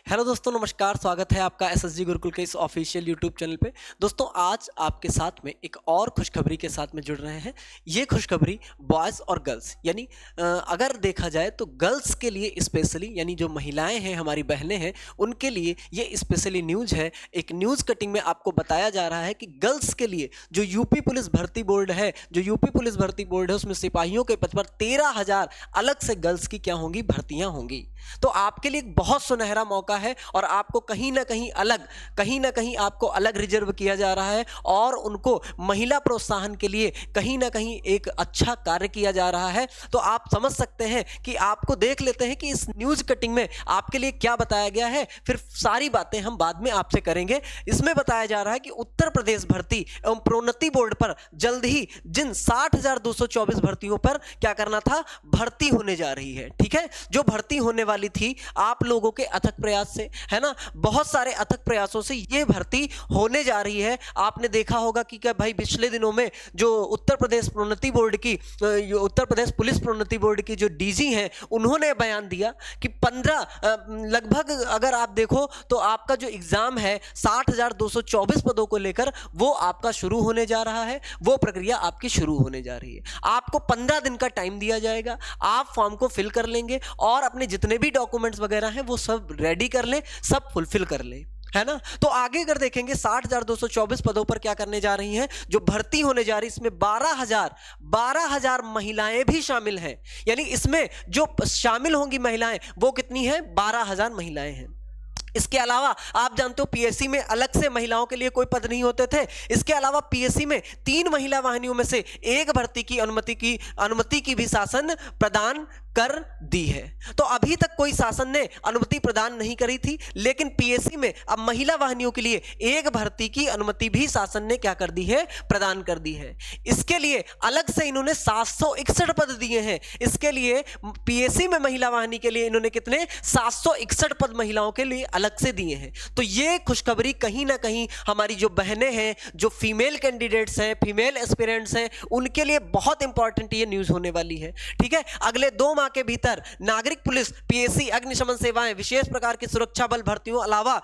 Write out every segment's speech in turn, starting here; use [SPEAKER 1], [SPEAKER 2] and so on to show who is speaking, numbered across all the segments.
[SPEAKER 1] Hello दोस्तों, नमस्कार। स्वागत है आपका एसएसजी गुरुकुल के इस ऑफिशियल यूट्यूब चैनल पे। दोस्तों, आज आपके साथ में एक और खुशखबरी के साथ में जुड़ रहे हैं। ये खुशखबरी बॉयज़ और गर्ल्स यानी अगर देखा जाए तो गर्ल्स के लिए स्पेशली, यानी जो महिलाएं हैं, हमारी बहनें हैं, उनके लिए ये स्पेशली न्यूज़ है। एक न्यूज़ कटिंग में आपको बताया जा रहा है कि गर्ल्स के लिए जो यूपी पुलिस भर्ती बोर्ड है, उसमें सिपाहियों के पद पर 13,000 अलग से गर्ल्स की क्या होंगी, भर्तियां होंगी। तो आपके लिए एक बहुत सुनहरा मौका है और आपको कहीं ना कहीं आपको अलग रिजर्व किया जा रहा है और उनको महिला प्रोत्साहन के लिए कहीं ना कहीं एक अच्छा कार्य किया जा रहा है। तो आप समझ सकते हैं कि आपको देख लेते हैं कि इस न्यूज़ कटिंग में आपके लिए क्या बताया गया है, फिर सारी बातें हम बाद में आपसे करेंगे। इसमें बताया जा रहा है कि उत्तर प्रदेश भर्ती एवं प्रोन्नति बोर्ड पर जल्द ही जिन 60,224 भर्तियों पर क्या करना था, भर्ती होने जा रही है। ठीक है, जो भर्ती होने वाली थी आप लोगों के अथक प्रयास से, है ना, बहुत सारे अथक प्रयासों से ये भर्ती होने जा रही है। आपने देखा होगा कि क्या भाई, पिछले दिनों में जो उत्तर प्रदेश पुलिस प्रोन्नति बोर्ड की जो डीजी हैं, उन्होंने बयान दिया कि 15 लगभग अगर आप देखो तो आपका जो एग्जाम है 60,224 पदों को लेकर वो आपका शुरू होने जा रहा है। वो प्रक्रिया आपकी शुरू होने जा रही है। आपको 15 दिन का टाइम दिया जाएगा। आप फॉर्म को फिल कर लेंगे और अपने जितने भी डॉक्यूमेंट्स वगैरह हैं वो सब रेडी कर लें, सब फुलफिल कर लें, है ना। तो आगे अगर देखेंगे 60,224 पदों पर क्या करने जा रही हैं, जो भर्ती होने जा रही है, इसमें 12,000 महिलाएं भी शामिल हैं। यानी इसमें जो शामिल होंगी महिलाएं वो कितनी हैं, 12,000 महिलाएं हैं। इसके अलावा आप जानते हो पीएससी में अलग से महिलाओं के लिए कोई पद नहीं होते थे। इसके अलावा पीएससी में 3 महिला वाहिनियों में से एक भर्ती की अनुमति की भी शासन प्रदान कर दी है। तो अभी तक कोई शासन ने अनुमति प्रदान नहीं करी थी, लेकिन पीएससी में अब महिला वाहिनियों के लिए एक भर्ती की अनुमति भी शासन ने क्या कर दी है, प्रदान कर दी है। इसके लिए अलग से इन्होंने 761 पद दिए हैं। इसके लिए पीएससी में महिला वाहिनी के लिए इन्होंने कितने, 761 पद महिलाओं के लिए अलग से दिए हैं। तो ये खुशखबरी कहीं ना कहीं हमारी जो बहनें हैं, जो फीमेल कैंडिडेट्स हैं, फीमेल एस्पिरेंट्स हैं, उनके लिए बहुत इंपॉर्टेंट ये न्यूज़ होने वाली है। ठीक है, अगले 2 माह के भीतर नागरिक पुलिस, पीएससी, अग्निशमन सेवाएं, विशेष प्रकार की सुरक्षा बल भर्तियों अलावा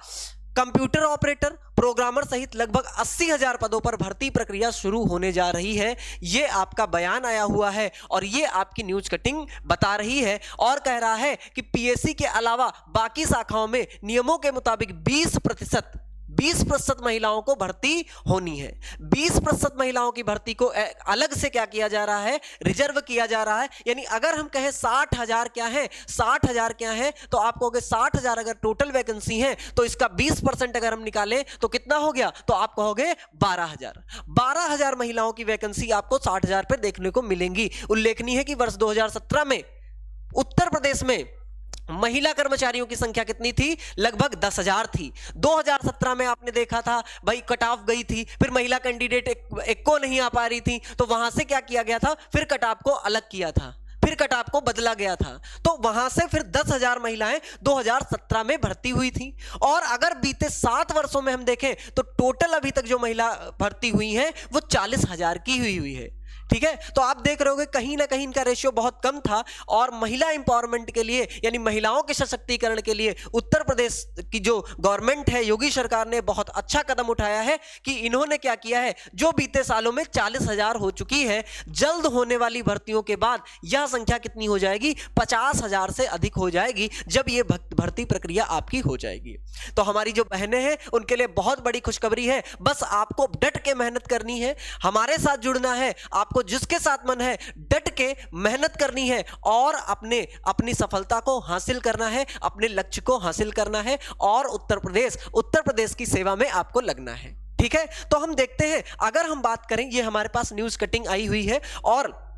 [SPEAKER 1] कंप्यूटर ऑपरेटर, प्रोग्रामर सहित लगभग 80,000 पदों पर भर्ती प्रक्रिया शुरू होने जा रही है। ये आपका बयान आया हुआ है और ये आपकी न्यूज़ कटिंग बता रही है और कह रहा है कि पीएससी के अलावा बाकी शाखाओं में नियमों के मुताबिक 20% महिलाओं को भर्ती होनी है। 20% महिलाओं की भर्ती को अलग से क्या किया जा रहा है, रिजर्व किया जा रहा है। यानी अगर हम कहें 60,000 क्या है, तो आप कहोगे 60,000 अगर टोटल वैकेंसी है तो इसका 20% अगर हम निकालें तो कितना हो गया, तो आप कहोगे 12,000 महिलाओं की वैकेंसी आपको 60,000 पर देखने को मिलेंगी। उल्लेखनीय है कि वर्ष 2017 में उत्तर प्रदेश में महिला कर्मचारियों की संख्या कितनी थी, लगभग 10,000 थी। 2017 में आपने देखा था भाई, कट ऑफ गई थी, फिर महिला कैंडिडेट एक को नहीं आ पा रही थी, तो वहां से क्या किया गया था, फिर कट ऑफ को अलग किया था, फिर कट ऑफ को बदला गया था। तो वहां से फिर 10,000 महिलाएं 2017 में भर्ती हुई थी। और अगर बीते 7 वर्षों में हम देखें तो टोटल अभी तक जो महिला भर्ती हुई हैं वो 40,000 की हुई है। ठीक है, तो आप देख रहे होगे कहीं ना कहीं इनका रेशियो बहुत कम था और महिला इंपावरमेंट के लिए, यानी महिलाओं के सशक्तिकरण के लिए उत्तर प्रदेश की जो गवर्नमेंट है, योगी सरकार ने बहुत अच्छा कदम उठाया है कि इन्होंने क्या किया है, जो बीते सालों में 40,000 हो चुकी है, जल्द होने वाली भर्तियों के बाद यह संख्या कितनी हो जाएगी, 50,000 से अधिक हो जाएगी जब ये भर्ती प्रक्रिया आपकी हो जाएगी। तो हमारी जो बहनें हैं उनके लिए बहुत बड़ी खुशखबरी है। बस आपको डट के मेहनत करनी है, हमारे साथ जुड़ना है, आपको जिसके साथ मन है डट के मेहनत करनी है और अपनी सफलता को हासिल करना है, अपने लक्ष्य को हासिल करना है और उत्तर प्रदेश की सेवा में आपको लगना है। ठीक है, तो हम देखते हैं, अगर हम बात करें, ये हमारे पास न्यूज़ कटिंग आई हुई है और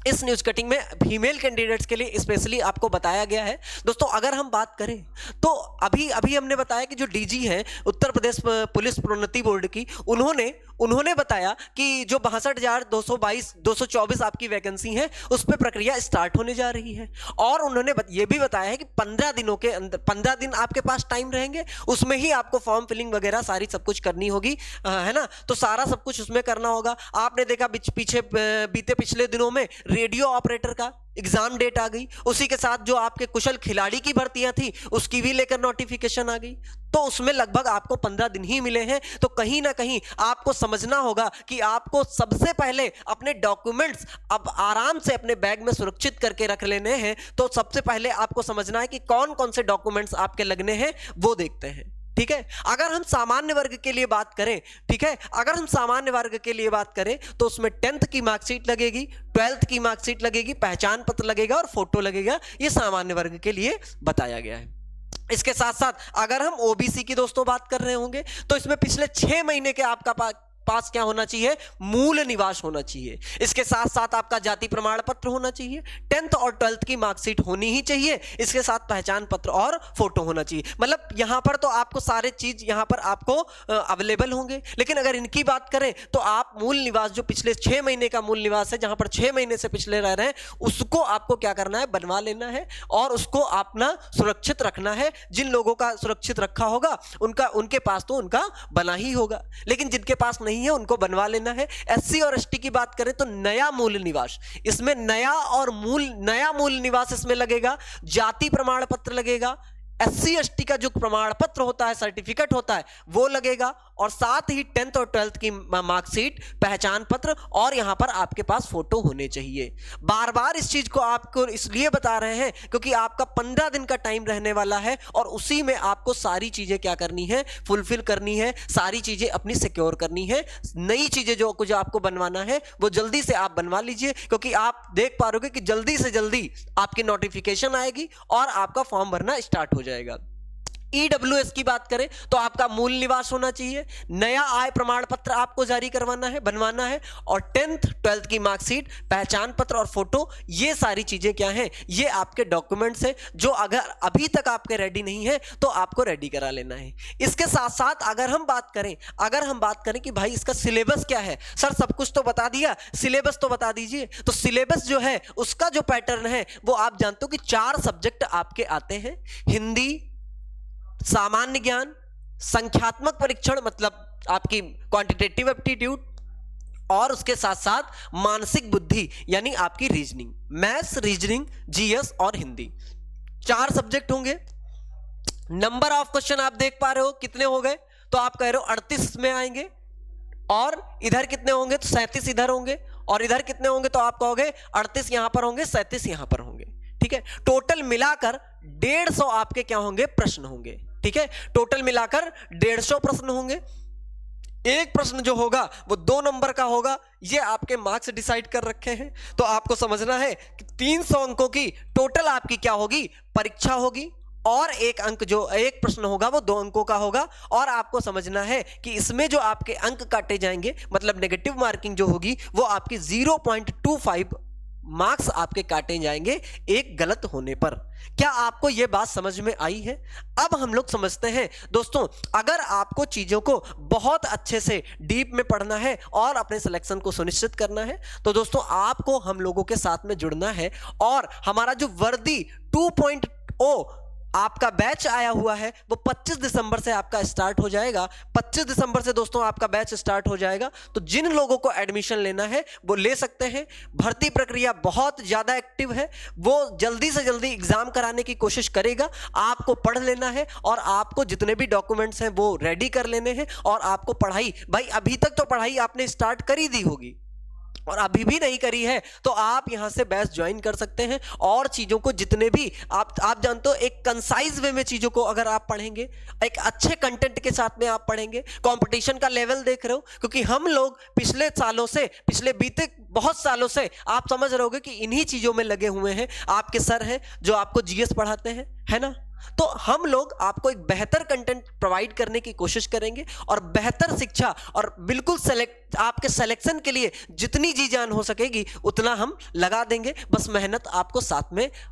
[SPEAKER 1] इस न्यूज़ कटिंग में फीमेल कैंडिडेट्स के लिए स्पेशली आपको बताया गया है। दोस्तों, अगर हम बात करें तो अभी हमने बताया कि जो डीजी हैं उत्तर प्रदेश पुलिस प्रोन्नति बोर्ड की, उन्होंने बताया कि जो 62,224 आपकी वैकेंसी है उस पर प्रक्रिया स्टार्ट होने जा रही है। और उन्होंने ये भी बताया है कि 15 दिनों के अंदर, 15 दिन आपके पास टाइम रहेंगे, उसमें ही आपको फॉर्म फिलिंग वगैरह सारी सब कुछ करनी होगी, है ना। तो सारा सब कुछ उसमें करना होगा। आपने देखा बीते पिछले दिनों में रेडियो ऑपरेटर का एग्जाम डेट आ गई, उसी के साथ जो आपके कुशल खिलाड़ी की भर्तियां थी उसकी भी लेकर नोटिफिकेशन आ गई, तो उसमें लगभग आपको 15 दिन ही मिले हैं। तो कहीं ना कहीं आपको समझना होगा कि आपको सबसे पहले अपने डॉक्यूमेंट्स अब आराम से अपने बैग में सुरक्षित करके रख लेने हैं। तो सबसे पहले आपको समझना है कि कौन कौन से डॉक्यूमेंट्स आपके लगने हैं वो देखते हैं, ठीक है। अगर हम सामान्य वर्ग के लिए बात करें, ठीक है, अगर हम सामान्य वर्ग के लिए बात करें तो उसमें 10th की मार्कशीट लगेगी, 12th की मार्कशीट लगेगी, पहचान पत्र लगेगा और फोटो लगेगा। ये सामान्य वर्ग के लिए बताया गया है। इसके साथ साथ अगर हम ओबीसी की दोस्तों बात कर रहे होंगे तो इसमें पिछले 6 महीने के आपका पास क्या होना चाहिए, मूल निवास होना चाहिए। इसके साथ साथ आपका जाति प्रमाण पत्र होना चाहिए, 10th और 12th की मार्कशीट होनी ही चाहिए, इसके साथ पहचान पत्र और फोटो होना चाहिए। मतलब यहां पर तो आपको सारे चीज यहां पर आपको अवेलेबल होंगे। लेकिन अगर इनकी बात करें तो आप मूल निवास जो पिछले 6 महीने का मूल निवास है, जहां पर 6 महीने से पिछले रह रहे हैं, उसको आपको क्या करना है, बनवा लेना है और उसको अपना सुरक्षित रखना है। जिन लोगों का सुरक्षित रखा होगा उनके पास तो उनका बना ही होगा, लेकिन जिनके पास नहीं है उनको बनवा लेना है। एससी और एसटी की बात करें तो नया मूल निवास, इसमें नया मूल निवास इसमें लगेगा, जाति प्रमाण पत्र लगेगा, एससी एसटी का जो प्रमाण पत्र होता है, सर्टिफिकेट होता है, वो लगेगा और साथ ही 10th और 12th की मार्कशीट, पहचान पत्र और यहां पर आपके पास फोटो होने चाहिए। बार बार इस चीज को आपको इसलिए बता रहे हैं क्योंकि आपका 15 दिन का टाइम रहने वाला है और उसी में आपको सारी चीजें क्या करनी है, फुलफिल करनी है, सारी चीजें अपनी सिक्योर करनी है। नई चीजें जो कुछ आपको बनवाना है वो जल्दी से आप बनवा लीजिए, क्योंकि आप देख पा रहे हो कि जल्दी से जल्दी आपकी नोटिफिकेशन आएगी और आपका फॉर्म भरना स्टार्ट हो जाएगा। ईडब्ल्यूएस की बात करें तो आपका मूल निवास होना चाहिए, नया आय प्रमाण पत्र आपको जारी करवाना है, बनवाना है और 10th 12th की मार्कशीट, पहचान पत्र और फोटो, ये सारी चीजें क्या हैं, ये आपके डॉक्यूमेंट्स हैं जो अगर अभी तक आपके रेडी नहीं है तो आपको रेडी करा लेना है। इसके साथ साथ अगर हम बात करें कि भाई इसका सिलेबस क्या है, सर सब कुछ तो बता दिया, सिलेबस तो बता दीजिए। तो सिलेबस जो है उसका जो पैटर्न है वो आप जानते हो कि 4 सब्जेक्ट आपके आते हैं, हिंदी, सामान्य ज्ञान, संख्यात्मक परीक्षण मतलब आपकी क्वांटिटेटिव एप्टीट्यूड और उसके साथ साथ मानसिक बुद्धि यानी आपकी रीजनिंग, मैथ्स, रीजनिंग, जीएस और हिंदी, 4 सब्जेक्ट होंगे। नंबर ऑफ क्वेश्चन आप देख पा रहे हो कितने हो गए, तो आप कह रहे हो 38 में आएंगे और इधर कितने होंगे, तो 37 इधर होंगे और इधर कितने होंगे, तो आप कहोगे 38 यहां पर होंगे, 37 यहां पर होंगे, ठीक है। टोटल मिलाकर 150 आपके क्या होंगे, प्रश्न होंगे, ठीक है। टोटल मिलाकर 150 प्रश्न होंगे। एक प्रश्न जो होगा वो 2 नंबर का होगा, ये आपके मार्क्स डिसाइड कर रखे हैं। तो आपको समझना है कि 300 अंकों की टोटल आपकी क्या होगी, परीक्षा होगी और एक प्रश्न होगा वो 2 अंकों का होगा। और आपको समझना है कि इसमें जो आपके अंक काटे जाएंगे मतलब नेगेटिव मार्किंग जो होगी वो आपकी 0.25 मार्क्स आपके काटे जाएंगे एक गलत होने पर। क्या आपको यह बात समझ में आई है? अब हम लोग समझते हैं दोस्तों, अगर आपको चीजों को बहुत अच्छे से डीप में पढ़ना है और अपने सिलेक्शन को सुनिश्चित करना है तो दोस्तों आपको हम लोगों के साथ में जुड़ना है। और हमारा जो वर्दी 2.0 आपका बैच आया हुआ है वो 25 दिसंबर से आपका स्टार्ट हो जाएगा। 25 दिसंबर से दोस्तों आपका बैच स्टार्ट हो जाएगा। तो जिन लोगों को एडमिशन लेना है वो ले सकते हैं। भर्ती प्रक्रिया बहुत ज़्यादा एक्टिव है, वो जल्दी से जल्दी एग्जाम कराने की कोशिश करेगा। आपको पढ़ लेना है और आपको जितने भी डॉक्यूमेंट्स हैं वो रेडी कर लेने हैं। और आपको पढ़ाई, भाई अभी तक तो पढ़ाई आपने स्टार्ट कर ही दी होगी और अभी भी नहीं करी है तो आप यहां से बैच ज्वाइन कर सकते हैं। और चीजों को जितने भी आप जानते हो एक कंसाइज वे में चीजों को अगर आप पढ़ेंगे, एक अच्छे कंटेंट के साथ में आप पढ़ेंगे, कंपटीशन का लेवल देख रहे हो, क्योंकि हम लोग पिछले बीते बहुत सालों से आप समझ रहे होगे कि इन्हीं चीजों में लगे हुए हैं। आपके सर हैं जो आपको जीएस पढ़ाते हैं, है ना। तो हम लोग आपको एक बेहतर कंटेंट प्रोवाइड करने की कोशिश करेंगे और बेहतर शिक्षा और बिल्कुल आपके सिलेक्शन के लिए जितनी जी जान हो सकेगी उतना हम लगा देंगे। बस मेहनत आपको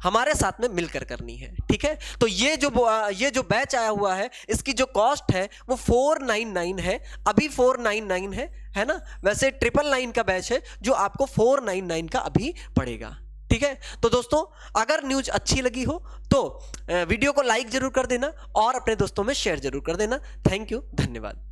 [SPEAKER 1] हमारे साथ में मिलकर करनी है, ठीक है। तो ये जो बैच आया हुआ है इसकी जो कॉस्ट है वो 499 है, अभी 499 है ना। वैसे 999 का बैच है जो आपको 499 का अभी पड़ेगा, ठीक है। तो दोस्तों अगर न्यूज़ अच्छी लगी हो तो वीडियो को लाइक जरूर कर देना और अपने दोस्तों में शेयर जरूर कर देना। थैंक यू, धन्यवाद।